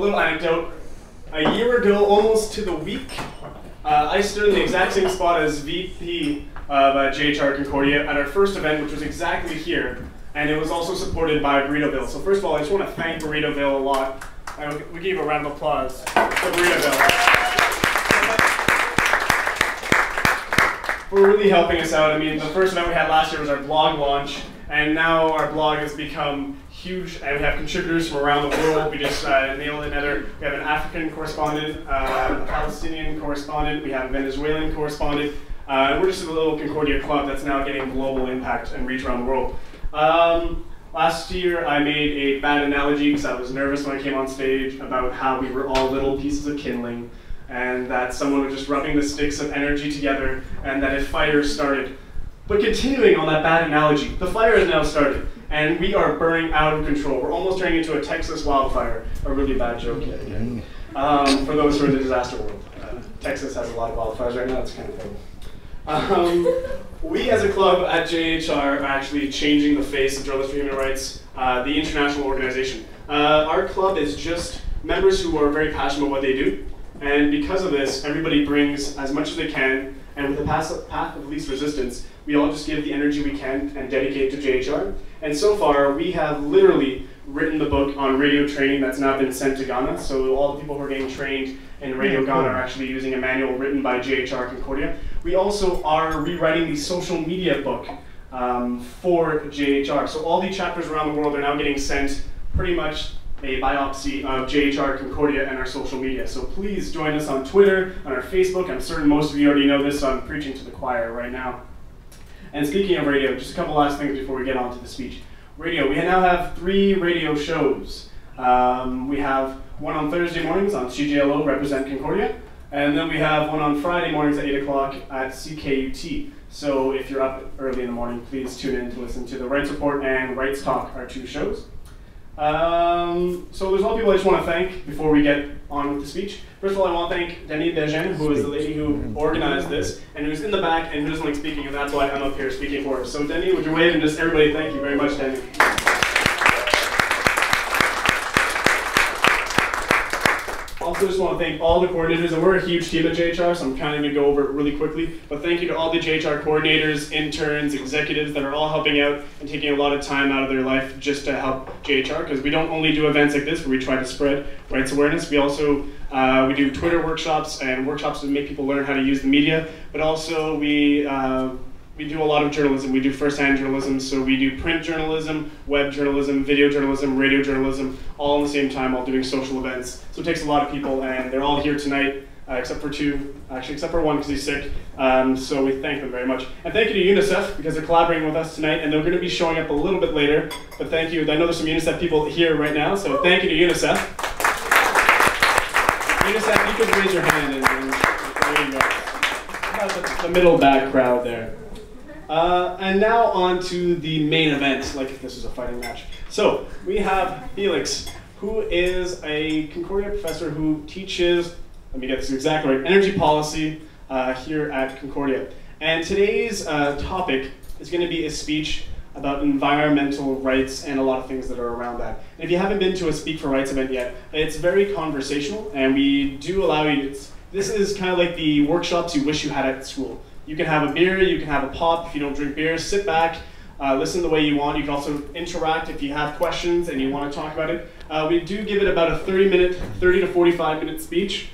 little anecdote. A year ago, almost to the week, I stood in the exact same spot as VP of jhrConCordia at our first event, which was exactly here, and it was also supported by Burritoville. So first of all, I just want to thank Burritoville a lot. We gave a round of applause to Burritoville for really helping us out. I mean, the first event we had last year was our blog launch, and now our blog has become huge, and we have contributors from around the world. We just nailed another. We have an African correspondent, a Palestinian correspondent, we have a Venezuelan correspondent, and we're just a little Concordia club that's now getting global impact and reach around the world. Last year I made a bad analogy because I was nervous when I came on stage about how we were all little pieces of kindling, and that someone was just rubbing the sticks of energy together, and that if fire started. But continuing on that bad analogy, the fire has now started, and we are burning out of control. We're almost turning into a Texas wildfire. A really bad joke yet again. For those who are in the disaster world. Texas has a lot of wildfires right now, it's kind of funny. We as a club at JHR are actually changing the face of Journalists for Human Rights, the international organization. Our club is just members who are very passionate about what they do, and because of this, everybody brings as much as they can, and with the path of least resistance, we all just give the energy we can and dedicate to JHR. And so far, we have literally written the book on radio training that's now been sent to Ghana. So all the people who are getting trained in Radio Ghana are actually using a manual written by jhrConCordia. We also are rewriting the social media book for JHR. So all the chapters around the world are now getting sent pretty much a biopsy of jhrConCordia and our social media. So please join us on Twitter, on our Facebook. I'm certain most of you already know this, so I'm preaching to the choir right now. And speaking of radio, just a couple last things before we get on to the speech. Radio, we now have 3 radio shows. We have one on Thursday mornings on CJLO, Represent Concordia, and then we have one on Friday mornings at 8 o'clock at CKUT. So if you're up early in the morning, please tune in to listen to the Rights Report and Rights Talk, our 2 shows. So there's a lot of people I just want to thank before we get on with the speech. First of all, I want to thank Denise Bergen, who is the lady who organized this, and who's in the back and who doesn't like speaking, and that's why I'm up here speaking for her. So Denise, would you wave and just everybody thank you very much, Denise. Also just want to thank all the coordinators, and we're a huge team at JHR, so I'm kind of going to go over it really quickly, but thank you to all the JHR coordinators, interns, executives that are all helping out and taking a lot of time out of their life just to help JHR, because we don't only do events like this where we try to spread rights awareness, we also we do Twitter workshops and workshops to make people learn how to use the media, but also we do a lot of journalism. We do first-hand journalism, so we do print journalism, web journalism, video journalism, radio journalism, all at the same time, all doing social events. So it takes a lot of people, and they're all here tonight, except for 2, actually except for 1 because he's sick. So we thank them very much. And thank you to UNICEF because they're collaborating with us tonight, and they're going to be showing up a little bit later. But thank you. I know there's some UNICEF people here right now, so thank you to UNICEF. UNICEF, you could raise your hand, and there you go. About the middle back crowd there. And now on to the main event, like if this was a fighting match. So we have Felix, who is a Concordia professor who teaches, let me get this exactly right, energy policy here at Concordia. And today's topic is going to be a speech about environmental rights and a lot of things that are around that. And if you haven't been to a Speak for Rights event yet, it's very conversational, and we do allow you, this is kind of like the workshops you wish you had at school. You can have a beer, you can have a pop if you don't drink beer, sit back, listen the way you want. You can also interact if you have questions and you want to talk about it. We do give it about a 30 to 45 minute speech,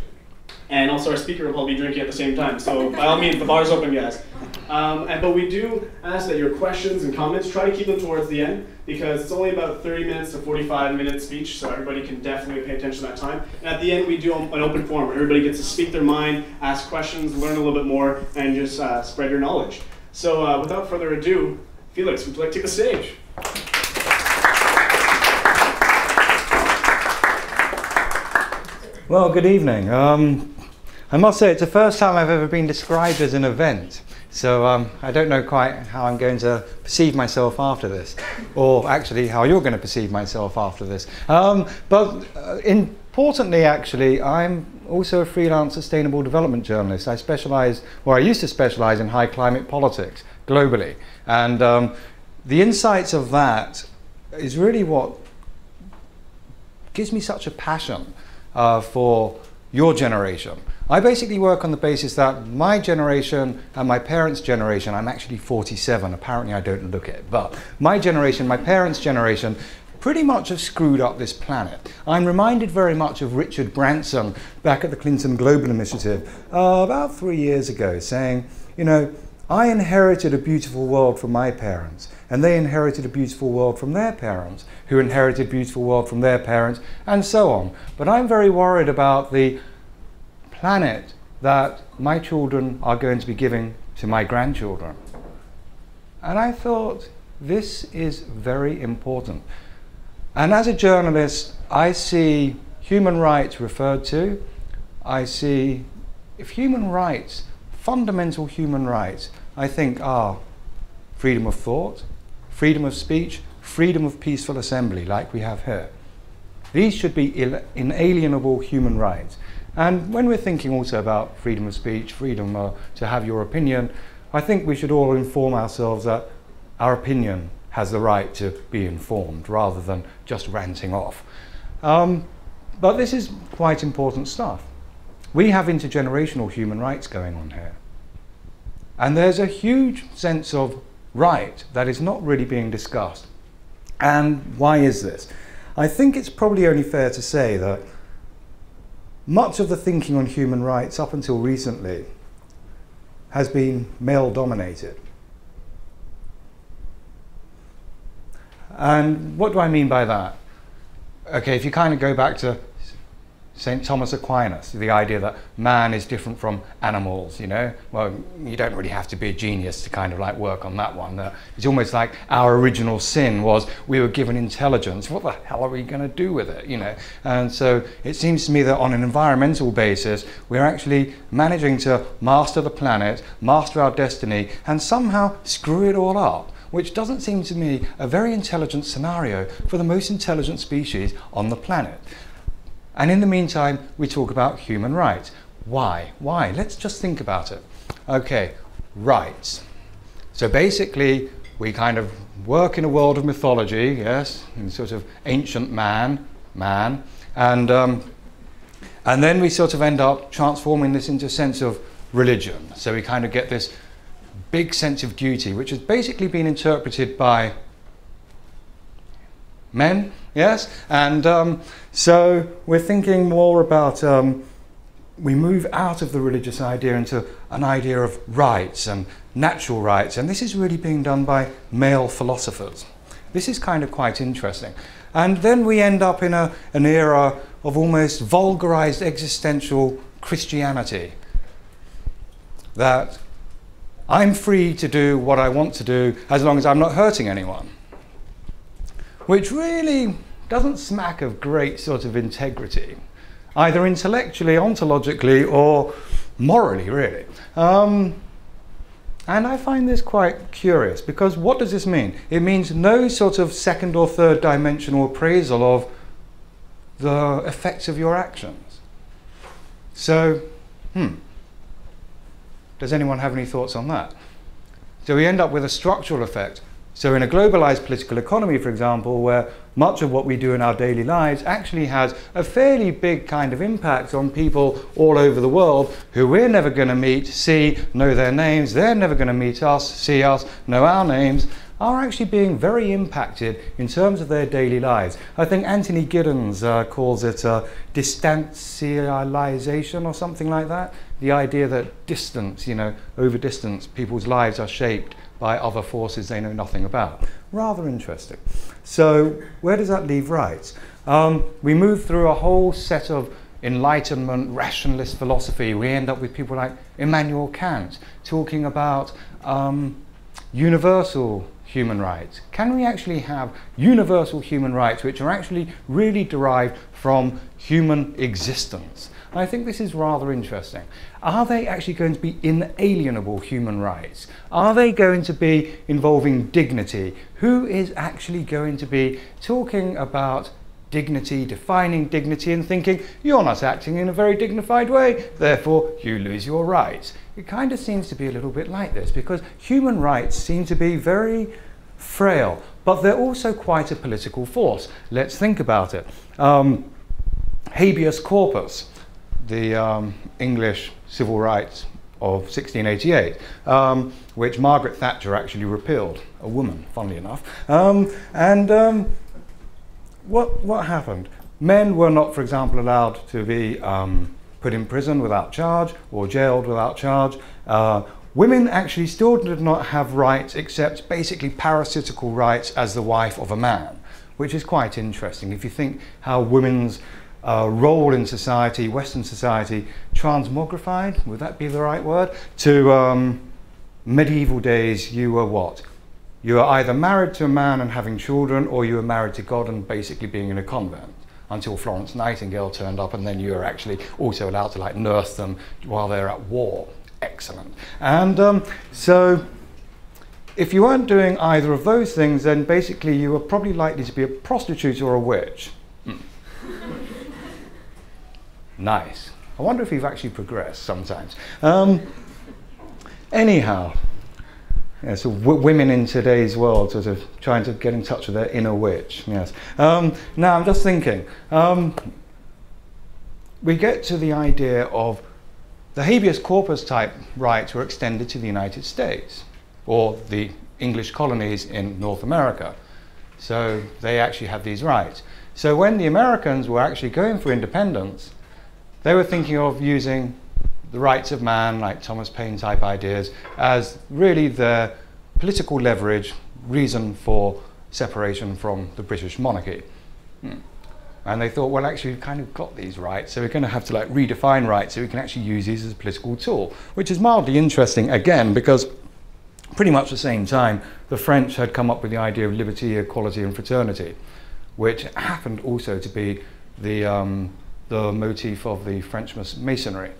and also our speaker will probably be drinking at the same time. So by all means, the bar's open, guys. But we do ask that your questions and comments, try to keep them towards the end, because it's only about 30 minutes to 45 minute speech, so everybody can definitely pay attention to that time. And at the end, we do an open forum where everybody gets to speak their mind, ask questions, learn a little bit more, and just spread your knowledge. So without further ado, Felix, would you like to take the stage? Well, good evening. I must say it's the first time I've ever been described as an event. So I don't know quite how I'm going to perceive myself after this, or actually how you're going to perceive myself after this. But importantly, actually, I'm also a freelance sustainable development journalist. I specialize, or I used to specialize in high climate politics globally. And the insights of that is really what gives me such a passion for your generation. I basically work on the basis that my generation and my parents' generation, I'm actually 47, apparently I don't look it, but my generation, my parents' generation, pretty much have screwed up this planet. I'm reminded very much of Richard Branson back at the Clinton Global Initiative about 3 years ago, saying, you know, I inherited a beautiful world from my parents, and they inherited a beautiful world from their parents, who inherited a beautiful world from their parents, and so on. But I'm very worried about the planet that my children are going to be giving to my grandchildren. And I thought, this is very important. And as a journalist, I see human rights referred to. I see, if human rights, fundamental human rights, I think are freedom of thought, freedom of speech, freedom of peaceful assembly, like we have here. These should be inalienable human rights. And when we're thinking also about freedom of speech, freedom to have your opinion, I think we should all inform ourselves that our opinion has the right to be informed rather than just ranting off. But this is quite important stuff. We have intergenerational human rights going on here. And there's a huge sense of right that is not really being discussed. And why is this? I think it's probably only fair to say that much of the thinking on human rights up until recently has been male-dominated. And what do I mean by that? Okay, if you kind of go back to St. Thomas Aquinas, the idea that man is different from animals, you know, well, you don't really have to be a genius to kind of like work on that one. It's almost like our original sin was we were given intelligence. What the hell are we going to do with it, you know? And so it seems to me that on an environmental basis, we're actually managing to master the planet, master our destiny, and somehow screw it all up, which doesn't seem to me a very intelligent scenario for the most intelligent species on the planet. And in the meantime, we talk about human rights. Why? Why? Let's just think about it. Okay, rights. So basically, we kind of work in a world of mythology, yes, in sort of ancient man, and then we sort of end up transforming this into a sense of religion. So we kind of get this big sense of duty, which has basically been interpreted by men, yes, and so we're thinking more about, we move out of the religious idea into an idea of rights and natural rights, and this is really being done by male philosophers. This is kind of quite interesting. And then we end up in an era of almost vulgarized existential Christianity, that I'm free to do what I want to do as long as I'm not hurting anyone, which really doesn't smack of great sort of integrity, either intellectually, ontologically, or morally, really. And I find this quite curious, because what does this mean? It means no sort of second or third dimensional appraisal of the effects of your actions. So, does anyone have any thoughts on that? So we end up with a structural effect. So in a globalized political economy, for example, where much of what we do in our daily lives actually has a fairly big kind of impact on people all over the world who we're never going to meet, see, know their names, they're never going to meet us, see us, know our names, are actually being very impacted in terms of their daily lives. I think Anthony Giddens calls it distantialization or something like that. The idea that distance, you know, over distance, people's lives are shaped by other forces they know nothing about. Rather interesting. So where does that leave rights? We move through a whole set of Enlightenment, rationalist philosophy. We end up with people like Immanuel Kant talking about universal human rights. Can we actually have universal human rights which are actually really derived from human existence? I think this is rather interesting. Are they actually going to be inalienable human rights? Are they going to be involving dignity? Who is actually going to be talking about dignity, defining dignity and thinking, you're not acting in a very dignified way, therefore you lose your rights? It kind of seems to be a little bit like this, because human rights seem to be very frail, but they're also quite a political force. Let's think about it. habeas corpus, the English civil rights of 1688, which Margaret Thatcher actually repealed, a woman, funnily enough. What happened? Men were not, for example, allowed to be put in prison without charge or jailed without charge. Women actually still did not have rights except basically parasitical rights as the wife of a man, which is quite interesting. If you think how women's role in society, Western society, transmogrified, would that be the right word? To medieval days, you were what? You were either married to a man and having children, or you were married to God and basically being in a convent, until Florence Nightingale turned up, and then you were actually also allowed to like nurse them while they're at war. Excellent. And so if you weren't doing either of those things, then basically you were probably likely to be a prostitute or a witch. Nice. I wonder if we've actually progressed sometimes. Anyhow, yeah, so women in today's world sort of trying to get in touch with their inner witch. Yes. Now I'm just thinking, we get to the idea of the habeas corpus type rights were extended to the United States or the English colonies in North America. So they actually have these rights. So when the Americans were actually going for independence, they were thinking of using the rights of man, like Thomas Paine type ideas, as really the political leverage reason for separation from the British monarchy. And they thought, well, actually, we've kind of got these rights, so we're going to have to like redefine rights so we can actually use these as a political tool, which is mildly interesting, again, because pretty much at the same time, the French had come up with the idea of liberty, equality, and fraternity, which happened also to be the motif of the French Masonry.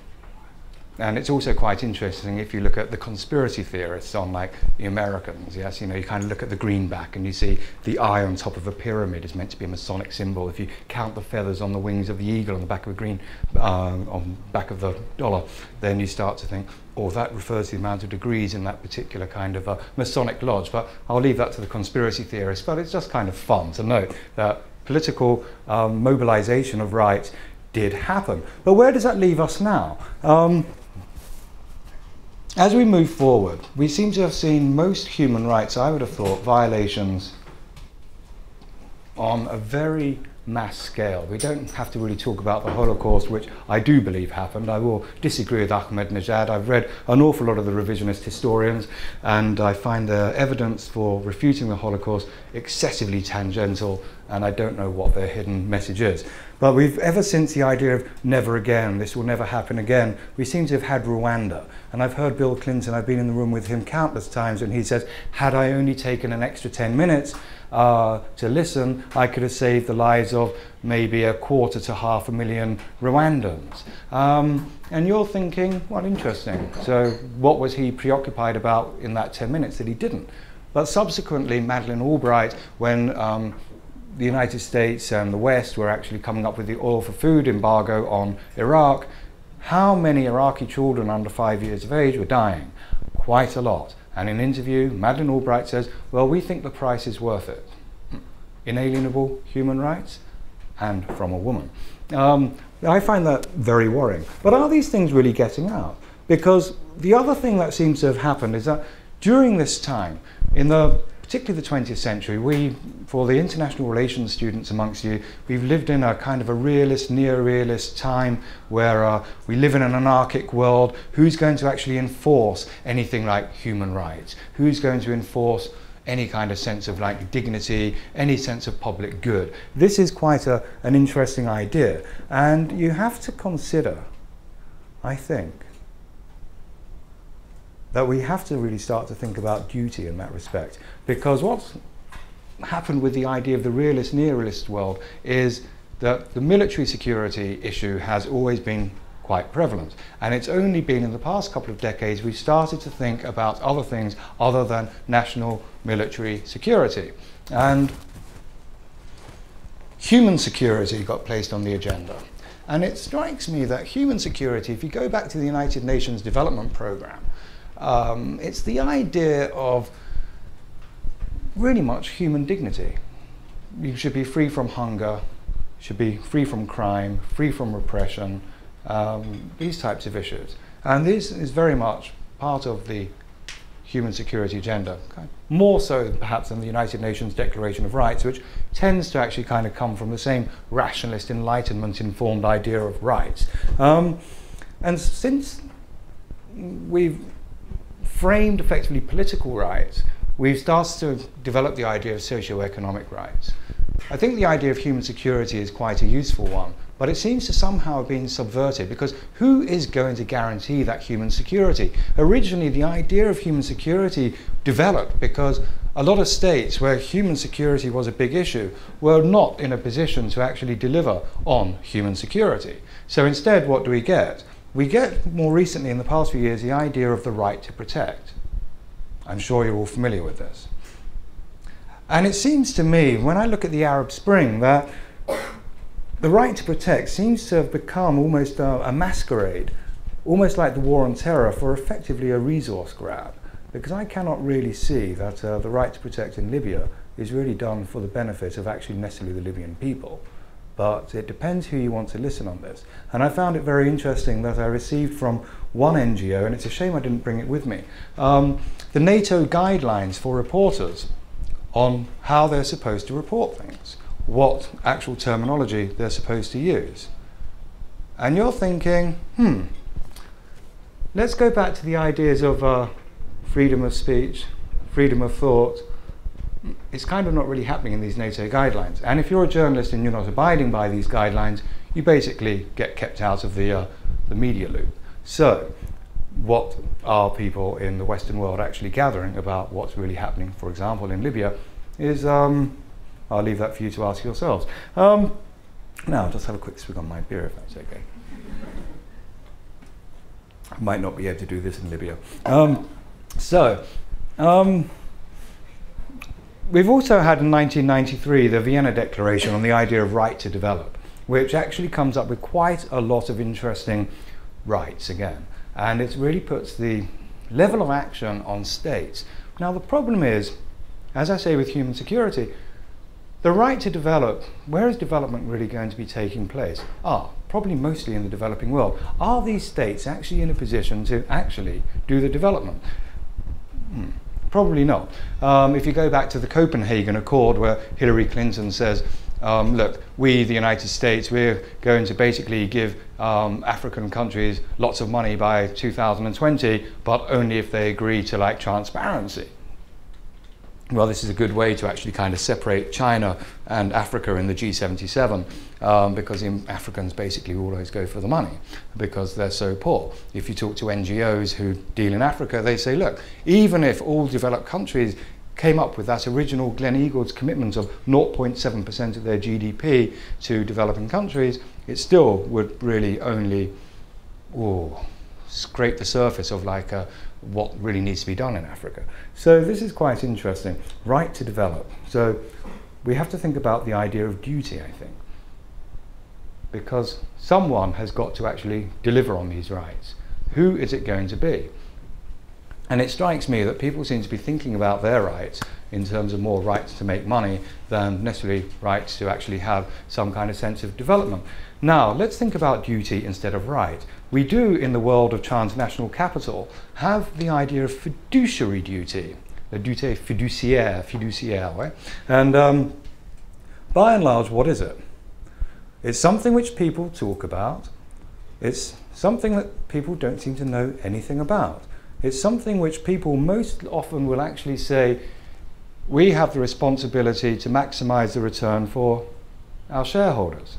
And it's also quite interesting if you look at the conspiracy theorists on like the Americans, yes, you know, you kind of look at the greenback and you see the eye on top of a pyramid is meant to be a Masonic symbol. If you count the feathers on the wings of the eagle on the back of the on back of the dollar, then you start to think, oh, that refers to the amount of degrees in that particular kind of Masonic lodge. But I'll leave that to the conspiracy theorists, but it's just kind of fun to note that political mobilization of rights did happen. But where does that leave us now? As we move forward, we seem to have seen most human rights, I would have thought, violations on a very mass scale. We don't have to really talk about the Holocaust, which I do believe happened. I will disagree with Ahmadinejad. I've read an awful lot of the revisionist historians, and I find the evidence for refuting the Holocaust excessively tangential, and I don't know what their hidden message is. But we've, ever since the idea of never again, this will never happen again, we seem to have had Rwanda. And I've heard Bill Clinton, I've been in the room with him countless times, and he says, had I only taken an extra 10 minutes to listen, I could have saved the lives of maybe 250,000 to 500,000 Rwandans. And you're thinking, well, interesting. So what was he preoccupied about in that 10 minutes that he didn't? But subsequently, Madeleine Albright, when the United States and the West were actually coming up with the oil for food embargo on Iraq, how many Iraqi children under 5 years of age were dying? Quite a lot. And in an interview, Madeleine Albright says, well, we think the price is worth it. Inalienable human rights, and from a woman. I find that very worrying. But are these things really getting out? Because the other thing that seems to have happened is that during this time, in particularly the 20th century, we, for the international relations students amongst you, we've lived in a kind of a realist, near-realist time where we live in an anarchic world. Who's going to actually enforce anything like human rights? Who's going to enforce any kind of sense of like dignity, any sense of public good? This is quite an interesting idea. And you have to consider, I think, that we have to really start to think about duty in that respect. Because what's happened with the idea of the realist, near-realist world is that the military security issue has always been quite prevalent. And it's only been in the past couple of decades we've started to think about other things other than national military security. And human security got placed on the agenda. And it strikes me that human security, if you go back to the United Nations Development Programme, it's the idea of really much human dignity. You should be free from hunger, should be free from crime, free from repression, these types of issues. And this is very much part of the human security agenda, more so perhaps than the United Nations Declaration of Rights, which tends to actually kind of come from the same rationalist, enlightenment informed idea of rights. And since we've framed effectively political rights, we've started to develop the idea of socio-economic rights. I think the idea of human security is quite a useful one, but it seems to somehow have been subverted, because who is going to guarantee that human security? Originally, the idea of human security developed because a lot of states where human security was a big issue were not in a position to actually deliver on human security. So instead, what do we get? We get, more recently in the past few years, the idea of the right to protect. I'm sure you're all familiar with this. And it seems to me, when I look at the Arab Spring, that the right to protect seems to have become almost a masquerade, almost like the war on terror, for effectively a resource grab. Because I cannot really see that the right to protect in Libya is really done for the benefit of actually necessarily the Libyan people. But it depends who you want to listen on this. And I found it very interesting that I received from one NGO, and it's a shame I didn't bring it with me, the NATO guidelines for reporters on how they're supposed to report things, what actual terminology they're supposed to use. And you're thinking, let's go back to the ideas of freedom of speech, freedom of thought. It's kind of not really happening in these NATO guidelines. And if you're a journalist and you're not abiding by these guidelines, you basically get kept out of the media loop. So what are people in the Western world actually gathering about what's really happening, for example, in Libya, is, I'll leave that for you to ask yourselves. Now, I'll just have a quick swig on my beer, if that's okay. I might not be able to do this in Libya. We've also had in 1993 the Vienna Declaration on the idea of right to develop, which actually comes up with quite a lot of interesting rights again. And it really puts the level of action on states. Now the problem is, as I say with human security, the right to develop, where is development really going to be taking place? Probably mostly in the developing world. Are these states actually in a position to actually do the development? Probably not. If you go back to the Copenhagen Accord, where Hillary Clinton says, look, we, the United States, we're going to basically give African countries lots of money by 2020, but only if they agree to like transparency. Well, this is a good way to actually kind of separate China and Africa in the G77, because Africans basically always go for the money because they're so poor. If you talk to NGOs who deal in Africa, they say, look, even if all developed countries came up with that original Glenn Eagles commitment of 0.7% of their GDP to developing countries, it still would really only scrape the surface of like what really needs to be done in Africa. So this is quite interesting. Right to develop. So we have to think about the idea of duty, I think, because someone has got to actually deliver on these rights. Who is it going to be? And it strikes me that people seem to be thinking about their rights in terms of more rights to make money than necessarily rights to actually have some kind of sense of development. Now, let's think about duty instead of right. We do, in the world of transnational capital, have the idea of fiduciary duty, the duty fiduciaire, right? And by and large, what is it? It's something which people talk about. It's something that people don't seem to know anything about. It's something which people most often will actually say, we have the responsibility to maximize the return for our shareholders.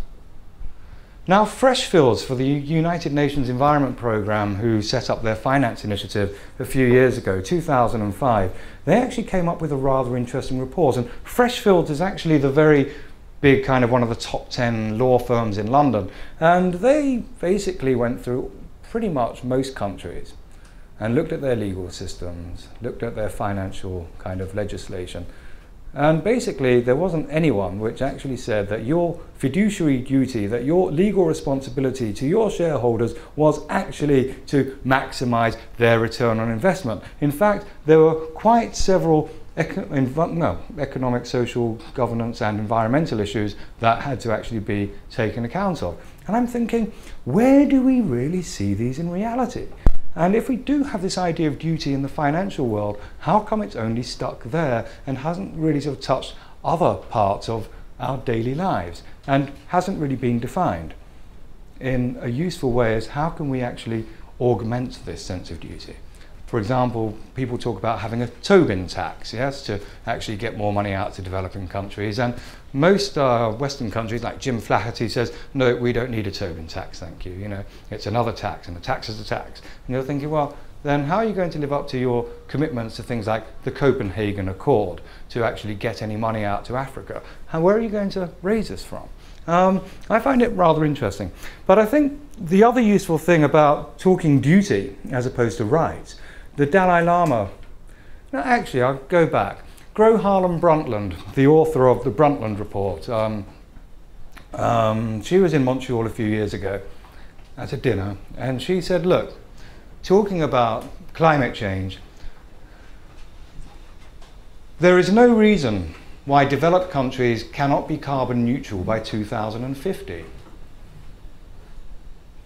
Now, Freshfields, for the United Nations Environment Programme, who set up their finance initiative a few years ago, 2005, they actually came up with a rather interesting report. And Freshfields is actually the very big kind of one of the top 10 law firms in London. And they basically went through pretty much most countries and looked at their legal systems, looked at their financial kind of legislation. And basically, there wasn't anyone which actually said that your fiduciary duty, that your legal responsibility to your shareholders was actually to maximize their return on investment. In fact, there were quite several economic, social, governance and environmental issues that had to actually be taken account of. And I'm thinking, where do we really see these in reality? And if we do have this idea of duty in the financial world, how come it's only stuck there and hasn't really sort of touched other parts of our daily lives and hasn't really been defined in a useful way as how can we actually augment this sense of duty? For example, people talk about having a Tobin tax, yes, to actually get more money out to developing countries. And most Western countries, like Jim Flaherty says, no, we don't need a Tobin tax, thank you. You know, it's another tax, and a tax is a tax. And you're thinking, well, then how are you going to live up to your commitments to things like the Copenhagen Accord to actually get any money out to Africa? And where are you going to raise this from? I find it rather interesting. But I think the other useful thing about talking duty as opposed to rights, the Dalai Lama, no, actually I'll go back. Gro Harlem Brundtland, the author of the Brundtland Report, she was in Montreal a few years ago at a dinner, and she said, look, talking about climate change, there is no reason why developed countries cannot be carbon neutral by 2050.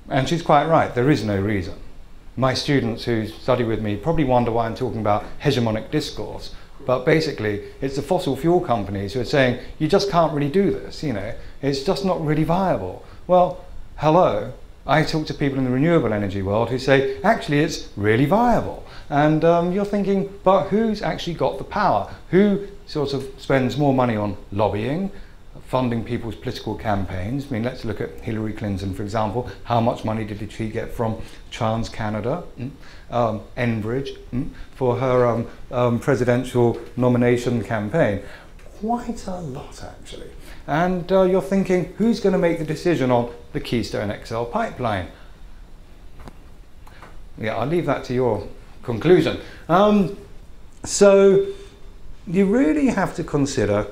And she's quite right, there is no reason. My students who study with me probably wonder why I'm talking about hegemonic discourse, but basically it's the fossil fuel companies who are saying, you just can't really do this, you know, it's just not really viable. Well, hello, I talk to people in the renewable energy world who say, actually it's really viable. And you're thinking, but who's actually got the power? Who sort of spends more money on lobbying, funding people's political campaigns? I mean, let's look at Hillary Clinton, for example. How much money did she get from TransCanada, Enbridge, for her presidential nomination campaign? Quite a lot, actually. And you're thinking, who's going to make the decision on the Keystone XL pipeline? Yeah, I'll leave that to your conclusion. So you really have to consider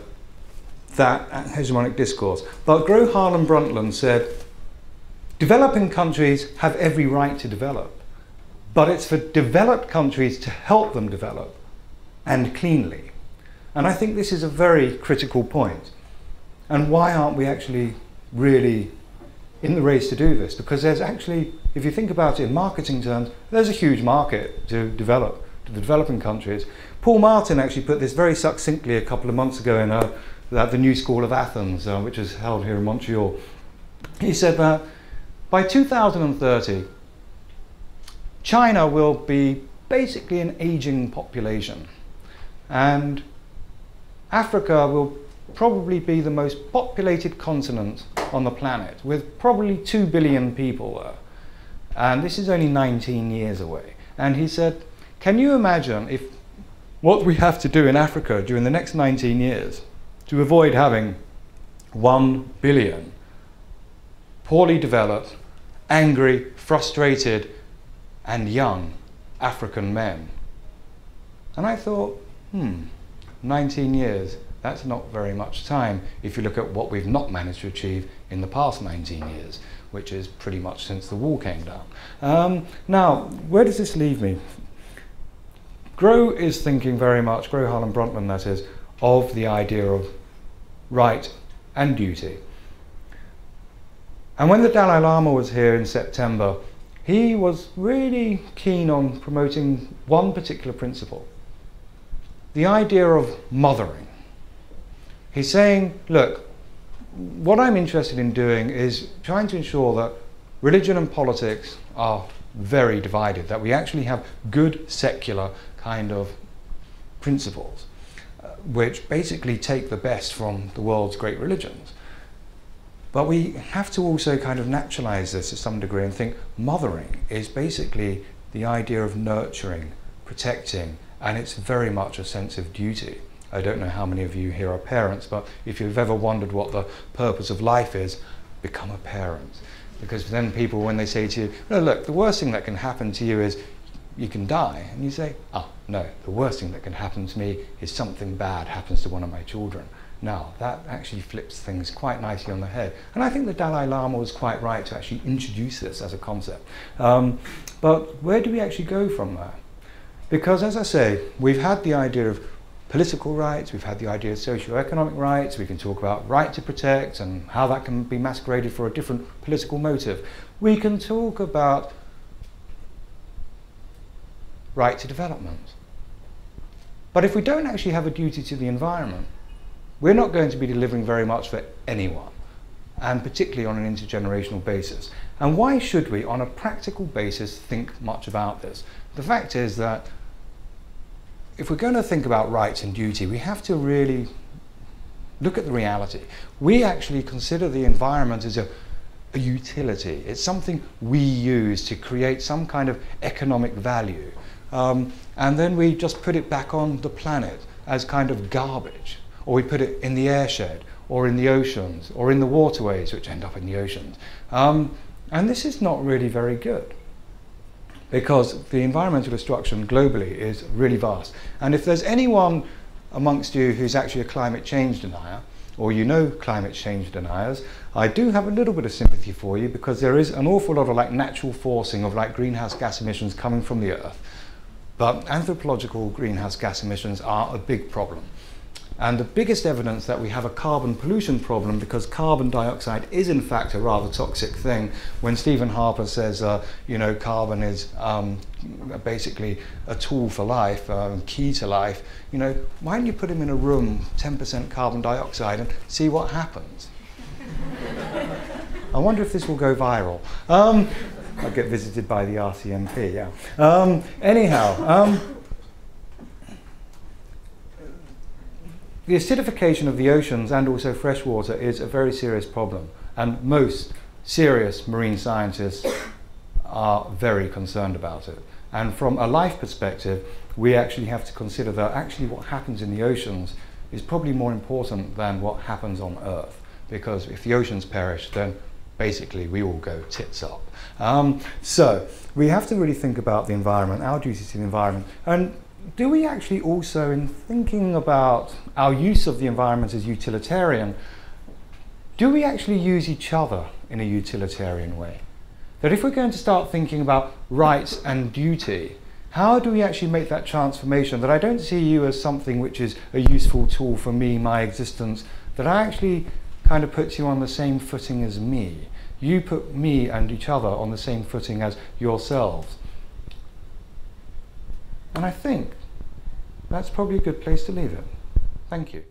that hegemonic discourse. But Gro Harlem Brundtland said, developing countries have every right to develop, but it's for developed countries to help them develop, and cleanly. And I think this is a very critical point. And why aren't we actually really in the race to do this? Because there's actually, if you think about it in marketing terms, there's a huge market to develop, to the developing countries. Paul Martin actually put this very succinctly a couple of months ago in the New School of Athens, which is held here in Montreal. He said that by 2030, China will be basically an aging population, and Africa will probably be the most populated continent on the planet, with probably 2 billion people there. And this is only 19 years away. And he said, can you imagine if what we have to do in Africa during the next 19 years to avoid having 1 billion poorly developed, angry, frustrated, and young African men? And I thought, 19 years, that's not very much time if you look at what we've not managed to achieve in the past 19 years, which is pretty much since the wall came down. Now, where does this leave me? Gro is thinking very much, Gro Harlem Brundtland that is, of the idea of right and duty. And when the Dalai Lama was here in September, he was really keen on promoting one particular principle, the idea of mothering. He's saying, look, what I'm interested in doing is trying to ensure that religion and politics are very divided, that we actually have good secular kind of principles, which basically take the best from the world's great religions. But we have to also kind of naturalize this to some degree and think mothering is basically the idea of nurturing, protecting, and it's very much a sense of duty. I don't know how many of you here are parents, but if you've ever wondered what the purpose of life is, become a parent. Because then people, when they say to you, no, look, the worst thing that can happen to you is you can die. And you say, oh, no, the worst thing that can happen to me is something bad happens to one of my children. Now, that actually flips things quite nicely on the head. And I think the Dalai Lama was quite right to actually introduce this as a concept. But where do we actually go from there? Because, as I say, we've had the idea of political rights, we've had the idea of socio-economic rights, we can talk about right to protect and how that can be masqueraded for a different political motive. We can talk about right to development. But if we don't actually have a duty to the environment, we're not going to be delivering very much for anyone, and particularly on an intergenerational basis. And why should we, on a practical basis, think much about this? The fact is that if we're going to think about rights and duty, we have to really look at the reality. We actually consider the environment as a utility. It's something we use to create some kind of economic value. And then we just put it back on the planet as kind of garbage. Or we put it in the airshed, or in the oceans, or in the waterways, which end up in the oceans. And this is not really very good, because the environmental destruction globally is really vast. And if there's anyone amongst you who's actually a climate change denier, or you know climate change deniers, I do have a little bit of sympathy for you, because there is an awful lot of like natural forcing of like greenhouse gas emissions coming from the earth. But anthropological greenhouse gas emissions are a big problem. And the biggest evidence that we have a carbon pollution problem, because carbon dioxide is in fact a rather toxic thing. When Stephen Harper says, you know, carbon is basically a tool for life, key to life, you know, why don't you put him in a room, 10% carbon dioxide, and see what happens? I wonder if this will go viral. I'll get visited by the RCMP, yeah. Anyhow. The acidification of the oceans and also freshwater is a very serious problem, and most serious marine scientists are very concerned about it. And from a life perspective, we actually have to consider that actually what happens in the oceans is probably more important than what happens on Earth, because if the oceans perish, then basically we all go tits up. So we have to really think about the environment, our duty to the environment. And do we actually also, in thinking about our use of the environment as utilitarian, do we actually use each other in a utilitarian way? That if we're going to start thinking about rights and duty, how do we actually make that transformation? That I don't see you as something which is a useful tool for me, my existence, that I actually kind of puts you on the same footing as me. You put me and each other on the same footing as yourselves. And I think that's probably a good place to leave it. Thank you.